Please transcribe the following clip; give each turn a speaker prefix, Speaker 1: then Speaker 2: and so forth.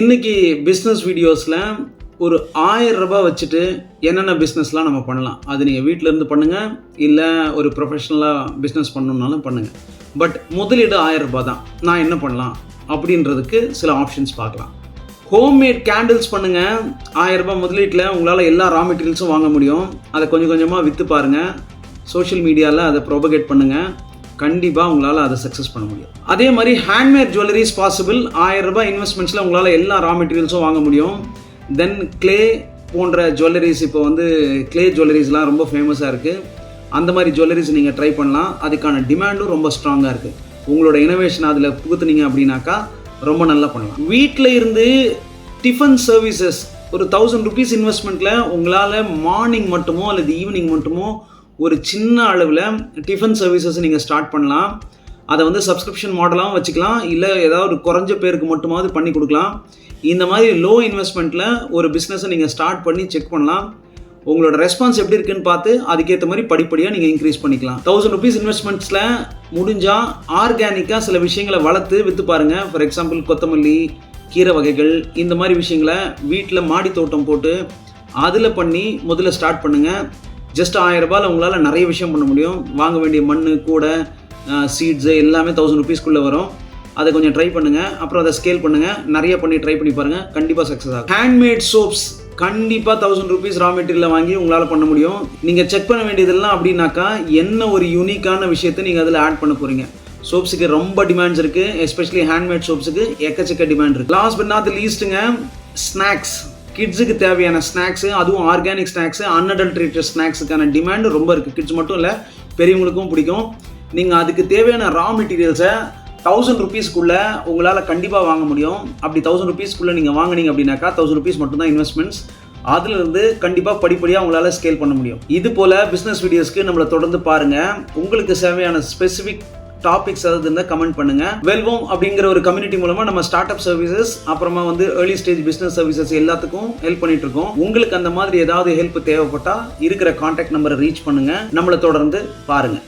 Speaker 1: இன்னைக்கு பிஸ்னஸ் வீடியோஸில் ஒரு 1000 ரூபாய் வச்சுட்டு என்னென்ன பிஸ்னஸ்லாம் நம்ம பண்ணலாம். அது நீங்கள் வீட்டிலேருந்து பண்ணுங்கள், இல்லை ஒரு ப்ரொஃபஷ்னலாக பிஸ்னஸ் பண்ணணுன்னாலும் பண்ணுங்கள். பட் முதலீடு 1000 ரூபாய் தான். நான் என்ன பண்ணலாம் அப்படின்றதுக்கு சில ஆப்ஷன்ஸ் பார்க்கலாம். ஹோம்மேட் கேண்டில்ஸ் பண்ணுங்கள். 1000 ரூபாய் முதலீட்டில் உங்களால் எல்லா ரா மெட்டீரியல்ஸும் வாங்க முடியும். அதை கொஞ்சம் கொஞ்சமாக விற்று பாருங்கள். சோஷியல் மீடியாவில் அதை ப்ரொபகேட் பண்ணுங்கள். கண்டிப்பாக உங்களால் அதை சக்ஸஸ் பண்ண முடியும். அதே மாதிரி ஹேண்ட்மேட் ஜுவல்லரிஸ் பாசிபிள். 1000 ரூபாய் இன்வெஸ்ட்மெண்ட்ஸில் உங்களால் எல்லா ரா மெட்டீரியல்ஸும் வாங்க முடியும். தென் கிளே போன்ற ஜுவல்லரிஸ், இப்போ வந்து கிளே ஜுவல்லரிஸ்லாம் ரொம்ப ஃபேமஸாக இருக்குது. அந்த மாதிரி ஜுவல்லரிஸ் நீங்கள் ட்ரை பண்ணலாம். அதுக்கான டிமாண்டும் ரொம்ப ஸ்ட்ராங்காக இருக்குது. உங்களோட இனோவேஷன் அதில் புகுத்துனீங்க அப்படின்னாக்கா ரொம்ப நல்லா பண்ணலாம். வீட்டில் இருந்து டிஃபன் சர்வீசஸ் ஒரு 1000 ருபீஸ் இன்வெஸ்ட்மெண்ட்டில் உங்களால் மார்னிங் மட்டுமோ அல்லது ஈவினிங் மட்டுமோ ஒரு சின்ன அளவில் டிஃபன் சர்வீசஸ் நீங்கள் ஸ்டார்ட் பண்ணலாம். அதை வந்து சப்ஸ்கிரிப்ஷன் மாடலாகவும் வச்சுக்கலாம், இல்லை ஏதாவது குறைஞ்ச பேருக்கு மட்டுமாவது பண்ணி கொடுக்கலாம். இந்த மாதிரி லோ இன்வெஸ்ட்மெண்ட்டில் ஒரு பிஸ்னஸை நீங்கள் ஸ்டார்ட் பண்ணி செக் பண்ணலாம். உங்களோட ரெஸ்பான்ஸ் எப்படி இருக்குன்னு பார்த்து அதுக்கேற்ற மாதிரி படிப்படியாக நீங்கள் இன்க்ரீஸ் பண்ணிக்கலாம். 1000 ருபீஸ் இன்வெஸ்ட்மெண்ட்ஸில் முடிஞ்சால் ஆர்கானிக்காக சில விஷயங்களை வளர்த்து விற்று பாருங்கள். ஃபார் எக்ஸாம்பிள் கொத்தமல்லி, கீரை வகைகள், இந்த மாதிரி விஷயங்களை வீட்டில் மாடி தோட்டம் போட்டு அதில் பண்ணி முதல்ல ஸ்டார்ட் பண்ணுங்கள். ஜஸ்ட் 1000 ரூபாயில் உங்களால் நிறைய விஷயம் பண்ண முடியும். வாங்க வேண்டிய மண், கூடை, சீட்ஸு எல்லாமே 1000 ருபீஸ்க்குள்ளே வரும். அதை கொஞ்சம் ட்ரை பண்ணுங்கள். அப்புறம் அதை ஸ்கேல் பண்ணுங்கள். நிறைய பண்ணி ட்ரை பண்ணி பாருங்கள். கண்டிப்பாக சக்ஸஸ் ஆகும். ஹேண்ட்மேட் சோப்ஸ் கண்டிப்பாக 1000 ருபீஸ் ரா மெட்டீரியலில் வாங்கி உங்களால் பண்ண முடியும். நீங்கள் செக் பண்ண வேண்டியதெல்லாம் அப்படின்னாக்கா என்ன ஒரு யூனிக்கான விஷயத்தை நீங்கள் அதில் ஆட் பண்ண போகிறீங்க. சோப்ஸுக்கு ரொம்ப டிமாண்ட்ஸ் இருக்குது. எஸ்பெஷலி ஹேண்ட்மேட் சோப்ஸுக்கு எக்கச்சக்க டிமாண்ட் இருக்குது. லாஸ்ட் பட் நாட் லீஸ்ட்டுங்க, ஸ்நாக்ஸ். கிட்ஸுக்கு தேவையான ஸ்நாக்ஸு, அதுவும் ஆர்கானிக் ஸ்நாக்ஸு, அன்அடல்ட்ரேட்டட் ஸ்நாக்ஸுக்கான டிமாண்டு ரொம்ப இருக்குது. கிட்ஸ் மட்டும் இல்லை, பெரியவங்களுக்கும் பிடிக்கும். நீங்கள் அதுக்கு தேவையான ரா மெட்டீரியல்ஸை 1000 ருபீஸ்க்குள்ளே உங்களால் கண்டிப்பாக வாங்க முடியும். அப்படி 1000 ருபீஸ்க்குள்ளே நீங்கள் வாங்கினீங்க அப்படின்னாக்கா 1000 ருபீஸ் மட்டும்தான் இன்வெஸ்ட்மெண்ட்ஸ். அதிலிருந்து கண்டிப்பாக படிப்படியாக உங்களால் ஸ்கேல் பண்ண முடியும். இது போல் பிஸ்னஸ் வீடியோஸ்க்கு நம்மளை தொடர்ந்து பாருங்கள். உங்களுக்கு தேவையான ஸ்பெசிஃபிக் டாபிக்ஸ் ஏதாவது இருந்தால் கமெண்ட் பண்ணுங்கள். வெல்வோம் அப்படிங்கிற ஒரு கம்யூனிட்டி மூலமாக நம்ம ஸ்டார்ட் அப் சர்வீசஸ், அப்புறமா வந்து ஏர்லி ஸ்டேஜ் பிஸ்னஸ் சர்வீசஸ் எல்லாத்துக்கும் ஹெல்ப் பண்ணிட்டு இருக்கோம். உங்களுக்கு அந்த மாதிரி ஏதாவது ஹெல்ப் தேவைப்பட்டால் இருக்கிற கான்டாக்ட் நம்பரை ரீச் பண்ணுங்கள். நம்மளை தொடர்ந்து பாருங்கள்.